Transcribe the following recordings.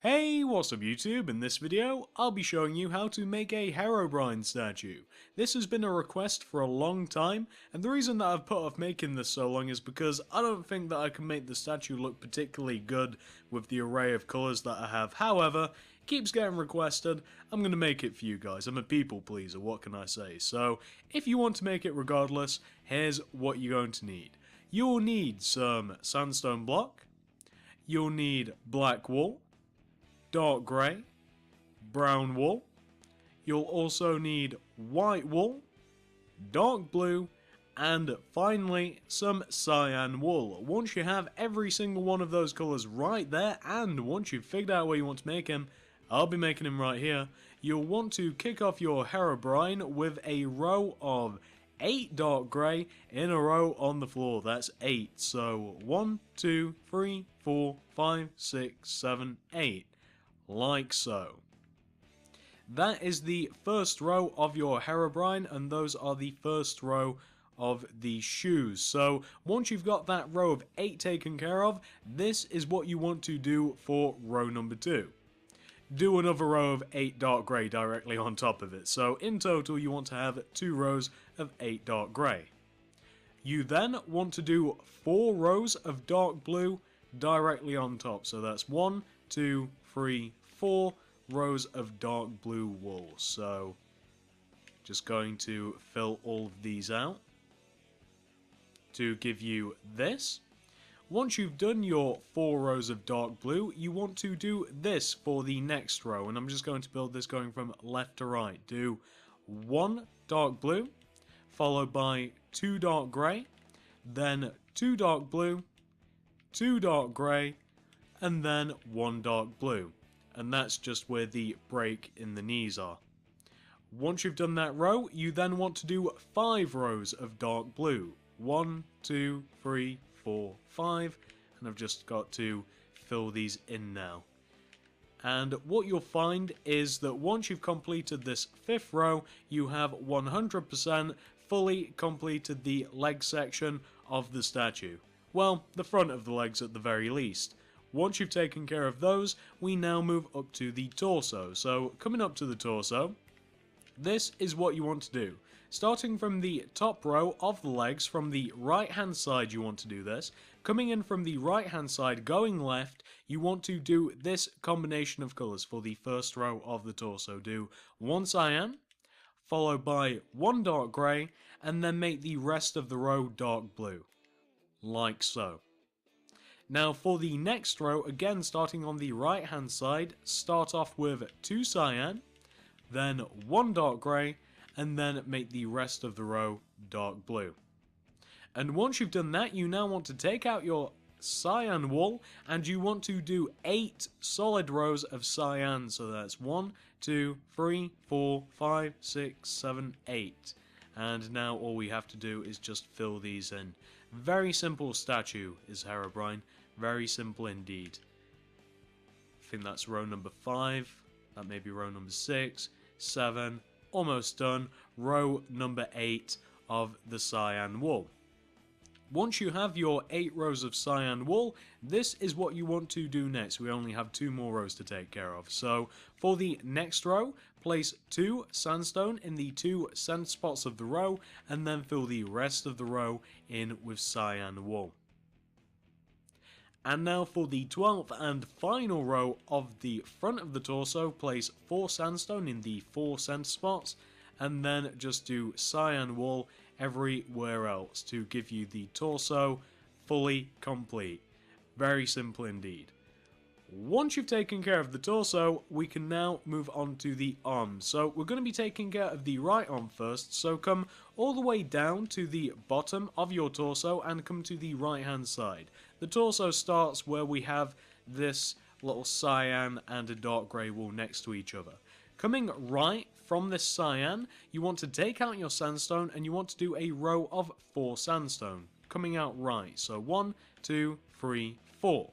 Hey, what's up YouTube? In this video, I'll be showing you how to make a Herobrine statue. This has been a request for a long time, and the reason that I've put off making this so long is because I don't think that I can make the statue look particularly good with the array of colours that I have. However, it keeps getting requested, I'm going to make it for you guys. I'm a people pleaser, what can I say? So, if you want to make it regardless, here's what you're going to need. You'll need some sandstone block, you'll need black wool, dark grey, brown wool. You'll also need white wool, dark blue, and finally some cyan wool. Once you have every single one of those colours right there, and once you've figured out where you want to make him, I'll be making him right here, you'll want to kick off your Herobrine with a row of 8 dark grey in a row on the floor. That's 8. So 1, 2, 3, 4, 5, 6, 7, 8. Like so. That is the first row of your Herobrine, and those are the first row of the shoes. So once you've got that row of 8 taken care of, this is what you want to do for row number 2. Do another row of 8 dark grey directly on top of it. So in total you want to have 2 rows of 8 dark grey. You then want to do 4 rows of dark blue directly on top. So that's 1, 2, 3, 4 rows of dark blue wool. So just going to fill all of these out to give you this. Once you've done your 4 rows of dark blue, you want to do this for the next row, and I'm just going to build this going from left to right. Do 1 dark blue, followed by 2 dark grey, then 2 dark blue, 2 dark grey, and then 1 dark blue. And that's just where the break in the knees are. Once you've done that row, you then want to do 5 rows of dark blue. 1, 2, 3, 4, 5, and I've just got to fill these in now. And what you'll find is that once you've completed this 5th row, you have 100% fully completed the leg section of the statue. Well, the front of the legs at the very least. Once you've taken care of those, we now move up to the torso. So, coming up to the torso, this is what you want to do. Starting from the top row of the legs, from the right hand side you want to do this. Coming in from the right hand side, going left, you want to do this combination of colours for the first row of the torso. Do 1 cyan, followed by 1 dark grey, and then make the rest of the row dark blue. Like so. Now for the next row, again starting on the right hand side, start off with 2 cyan, then 1 dark grey, and then make the rest of the row dark blue. And once you've done that, you now want to take out your cyan wool, and you want to do 8 solid rows of cyan. So that's 1, 2, 3, 4, 5, 6, 7, 8. And now all we have to do is just fill these in. Very simple statue is Herobrine. Very simple indeed. I think that's row number 5. That may be row number 6, 7. Almost done. Row number 8 of the cyan wool. Once you have your 8 rows of cyan wool, this is what you want to do next. We only have 2 more rows to take care of. So for the next row, place 2 sandstone in the 2 center spots of the row, and then fill the rest of the row in with cyan wool. And now for the 12th and final row of the front of the torso, place 4 sandstone in the 4 center spots, and then just do cyan wool everywhere else to give you the torso fully complete. Very simple indeed. Once you've taken care of the torso, we can now move on to the arms. So we're going to be taking care of the right arm first, so come all the way down to the bottom of your torso and come to the right hand side. The torso starts where we have this little cyan and a dark grey wool next to each other. Coming right from this cyan, you want to take out your sandstone and you want to do a row of 4 sandstone. Coming out right, so 1, 2, 3, 4.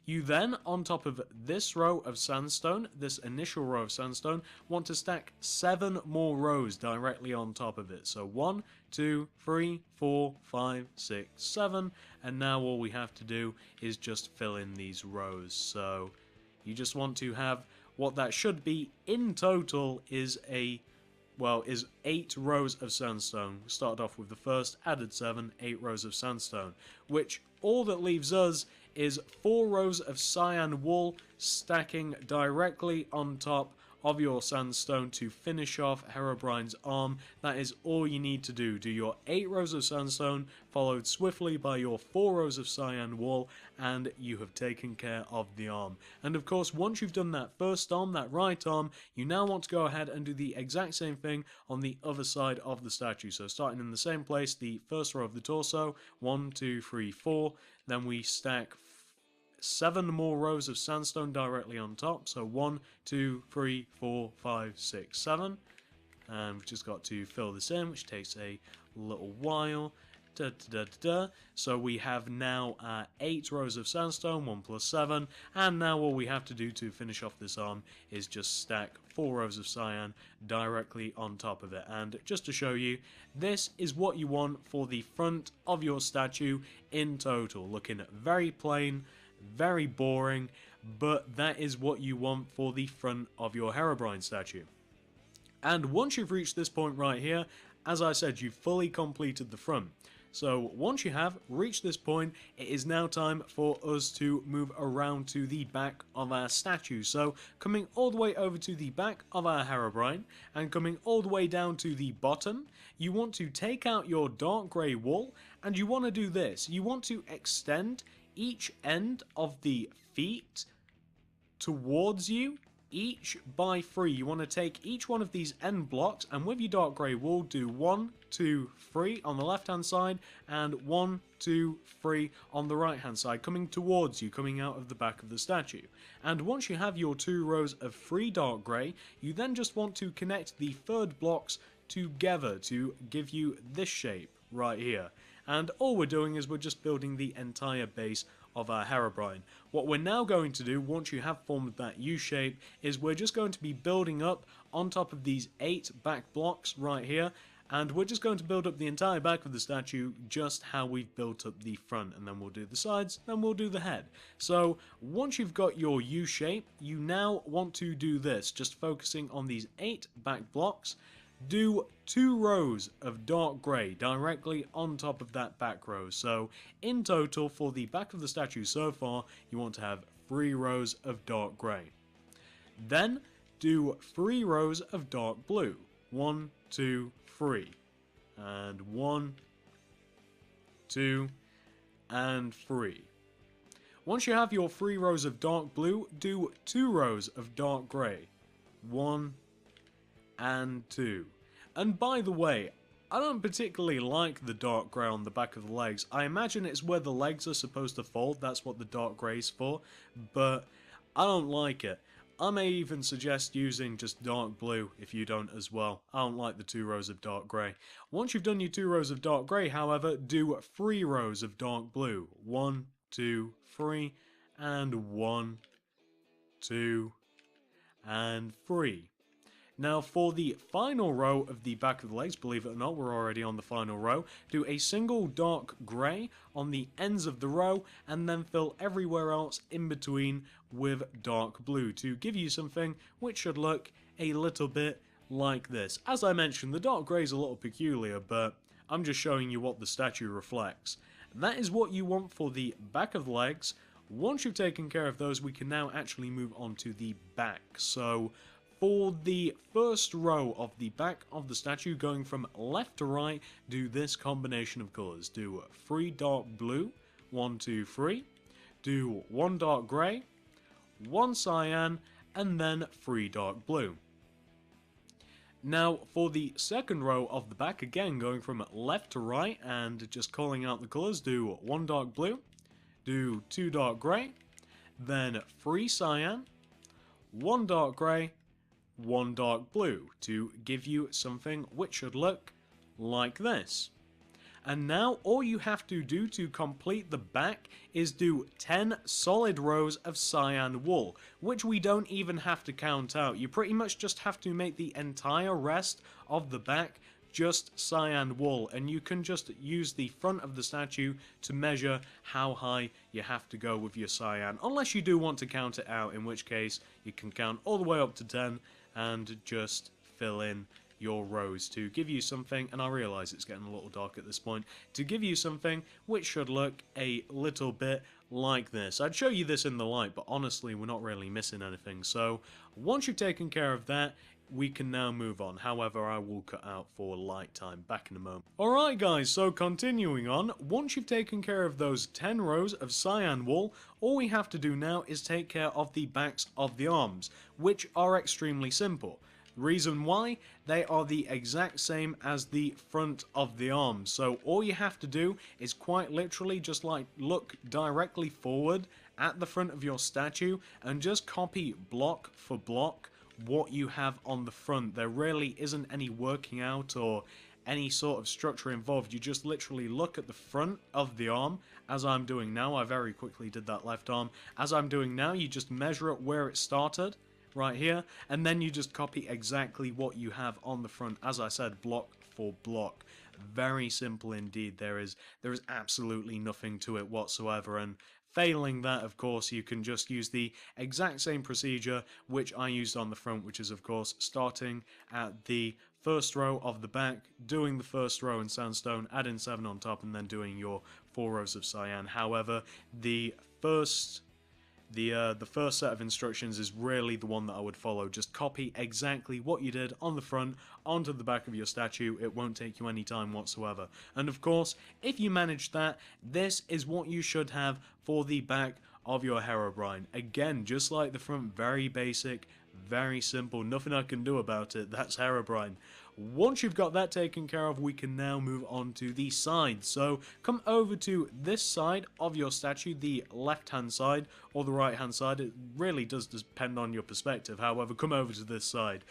You then, on top of this row of sandstone, this initial row of sandstone, want to stack 7 more rows directly on top of it. So 1, 2, 3, 4, 5, 6, 7, and now all we have to do is just fill in these rows. So You just want to have what that should be in total is is 8 rows of sandstone. We started off with the first, added 7, 8 rows of sandstone, which all that leaves us is 4 rows of cyan wool stacking directly on top of your sandstone to finish off Herobrine's arm. That is all you need to do. Do your 8 rows of sandstone, followed swiftly by your 4 rows of cyan wool, and you have taken care of the arm. And of course, once you've done that first arm, that right arm, you now want to go ahead and do the exact same thing on the other side of the statue. So starting in the same place, the first row of the torso, 1, 2, 3, 4, then we stack 7 more rows of sandstone directly on top. So 1, 2, 3, 4, 5, 6, 7. And we've just got to fill this in, which takes a little while. So we have now 8 rows of sandstone, 1 plus 7, and now all we have to do to finish off this arm is just stack 4 rows of cyan directly on top of it. And just to show you, this is what you want for the front of your statue in total, looking very plain, very boring, but that is what you want for the front of your Herobrine statue. And once you've reached this point right here, as I said, you've fully completed the front. So once you have reached this point, it is now time for us to move around to the back of our statue. So coming all the way over to the back of our Herobrine and coming all the way down to the bottom, you want to take out your dark grey wool and you want to do this. You want to extend each end of the feet towards you, each by 3. You want to take each one of these end blocks and with your dark grey wool do 1, 2, 3 on the left hand side and 1, 2, 3 on the right hand side, coming towards you, coming out of the back of the statue. And once you have your 2 rows of 3 dark grey, you then just want to connect the third blocks together to give you this shape right here. And all we're doing is we're just building the entire base of our Herobrine. What we're now going to do, once you have formed that U shape, is we're just going to be building up on top of these 8 back blocks right here, and we're just going to build up the entire back of the statue just how we've built up the front, and then we'll do the sides, then we'll do the head. So once you've got your U shape, you now want to do this, just focusing on these 8 back blocks. Do 2 rows of dark grey directly on top of that back row. So in total for the back of the statue so far, you want to have 3 rows of dark grey. Then do 3 rows of dark blue. 1, 2, 3. And 1, 2, and 3. Once you have your 3 rows of dark blue, do 2 rows of dark grey. 1, and 2. And by the way, I don't particularly like the dark grey on the back of the legs. I imagine it's where the legs are supposed to fold, that's what the dark grey's for, but I don't like it. I may even suggest using just dark blue if you don't as well. I don't like the 2 rows of dark grey. Once you've done your 2 rows of dark grey, however, do 3 rows of dark blue. 1, 2, 3, and 1, 2, and 3. Now for the final row of the back of the legs, believe it or not, we're already on the final row, do a single dark grey on the ends of the row and then fill everywhere else in between with dark blue to give you something which should look a little bit like this. As I mentioned, the dark grey is a little peculiar, but I'm just showing you what the statue reflects. That is what you want for the back of the legs. Once you've taken care of those, we can now actually move on to the back. So for the first row of the back of the statue, going from left to right, do this combination of colours. Do 3 dark blue, 1, 2, 3. Do 1 dark grey, 1 cyan, and then 3 dark blue. Now for the second row of the back, again going from left to right and just calling out the colours, do 1 dark blue, do 2 dark grey, then 3 cyan, 1 dark grey, 1 dark blue to give you something which should look like this. And now all you have to do to complete the back is do 10 solid rows of cyan wool, which we don't even have to count out. You pretty much just have to make the entire rest of the back just cyan wool, and you can just use the front of the statue to measure how high you have to go with your cyan, unless you do want to count it out, in which case you can count all the way up to 10 and just fill in your rows to give you something, and I realise it's getting a little dark at this point, to give you something which should look a little bit like this. I'd show you this in the light, but honestly we're not really missing anything, so once you've taken care of that, we can now move on. However, I will cut out for light time. Back in a moment. Alright guys, so continuing on, once you've taken care of those 10 rows of cyan wool, all we have to do now is take care of the backs of the arms, which are extremely simple. Reason why? They are the exact same as the front of the arms. So all you have to do is quite literally just like look directly forward at the front of your statue and just copy block for block what you have on the front. There really isn't any working out or any sort of structure involved. You just literally look at the front of the arm, as I'm doing now. I very quickly did that left arm. As I'm doing now, you just measure it where it started, right here, and then you just copy exactly what you have on the front, as I said, block for block. Very simple indeed. There is absolutely nothing to it whatsoever, and failing that, of course, you can just use the exact same procedure which I used on the front, which is, of course, starting at the first row of the back, doing the first row in sandstone, adding 7 on top, and then doing your 4 rows of cyan. However, the first set of instructions is really the one that I would follow. Just copy exactly what you did on the front onto the back of your statue. It won't take you any time whatsoever. And of course, if you manage that, this is what you should have for the back of your Herobrine. Again, just like the front, very basic, very simple, nothing I can do about it. That's Herobrine. Once you've got that taken care of, we can now move on to the side. So come over to this side of your statue, the left hand side or the right hand side. It really does depend on your perspective. However, come over to this side.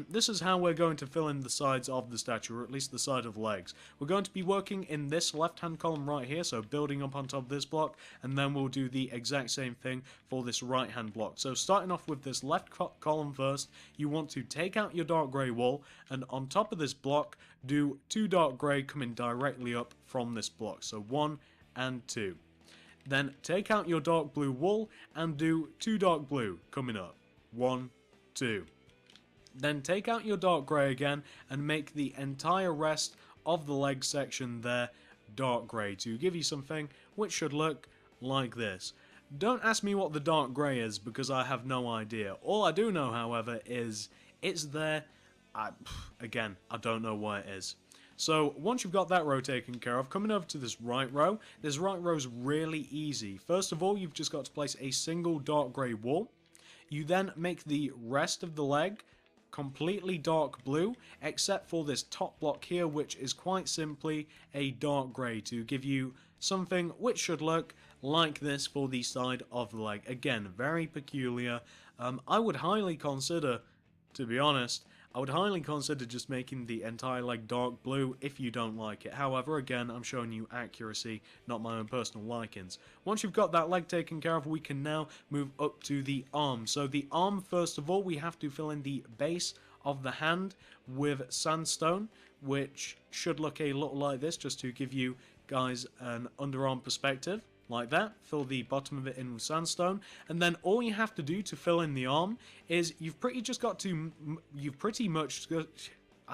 This is how we're going to fill in the sides of the statue, or at least the side of the legs. We're going to be working in this left hand column right here, so building up on top of this block, and then we'll do the exact same thing for this right hand block. So starting off with this left column first, you want to take out your dark grey wool, and on top of this block, do 2 dark grey coming directly up from this block. So 1 and 2. Then take out your dark blue wool and do 2 dark blue coming up. 1, 2. Then take out your dark grey again and make the entire rest of the leg section there dark grey to give you something which should look like this. Don't ask me what the dark grey is because I have no idea. All I do know, however, is it's there. Again, I don't know why it is. So once you've got that row taken care of, coming over to this right row is really easy. First of all, you've just got to place a single dark grey wool. You then make the rest of the leg completely dark blue, except for this top block here, which is quite simply a dark grey to give you something which should look like this for the side of the leg. Again, very peculiar. I would highly consider, to be honest, just making the entire leg dark blue if you don't like it. However, again, I'm showing you accuracy, not my own personal likings. Once you've got that leg taken care of, we can now move up to the arm. So the arm, first of all, we have to fill in the base of the hand with sandstone, which should look a little like this, just to give you guys an underarm perspective. Like that, fill the bottom of it in with sandstone, and then all you have to do to fill in the arm is I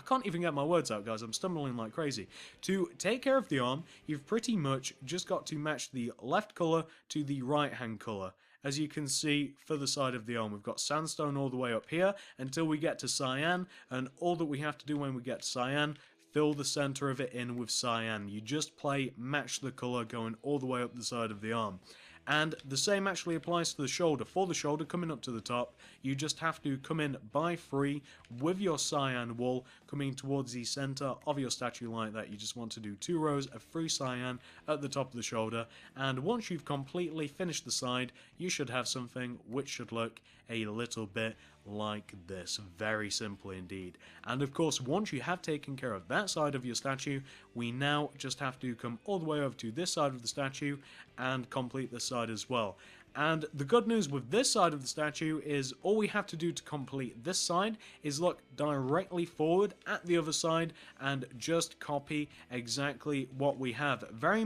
can't even get my words out, guys, I'm stumbling like crazy. To take care of the arm, you've pretty much just got to match the left colour to the right hand colour. As you can see, for the side of the arm, we've got sandstone all the way up here until we get to cyan, and all that we have to do when we get to cyan, fill the center of it in with cyan. You just match the color going all the way up the side of the arm. And the same actually applies to the shoulder. For the shoulder, coming up to the top, you just have to come in by 3 with your cyan wool coming towards the center of your statue like that. You just want to do 2 rows of 3 cyan at the top of the shoulder, and once you've completely finished the side, you should have something which should look a little bit like this. Very simple indeed. And of course, once you have taken care of that side of your statue, we now just have to come all the way over to this side of the statue and complete this side as well. And the good news with this side of the statue is all we have to do to complete this side is look directly forward at the other side and just copy exactly what we have. Very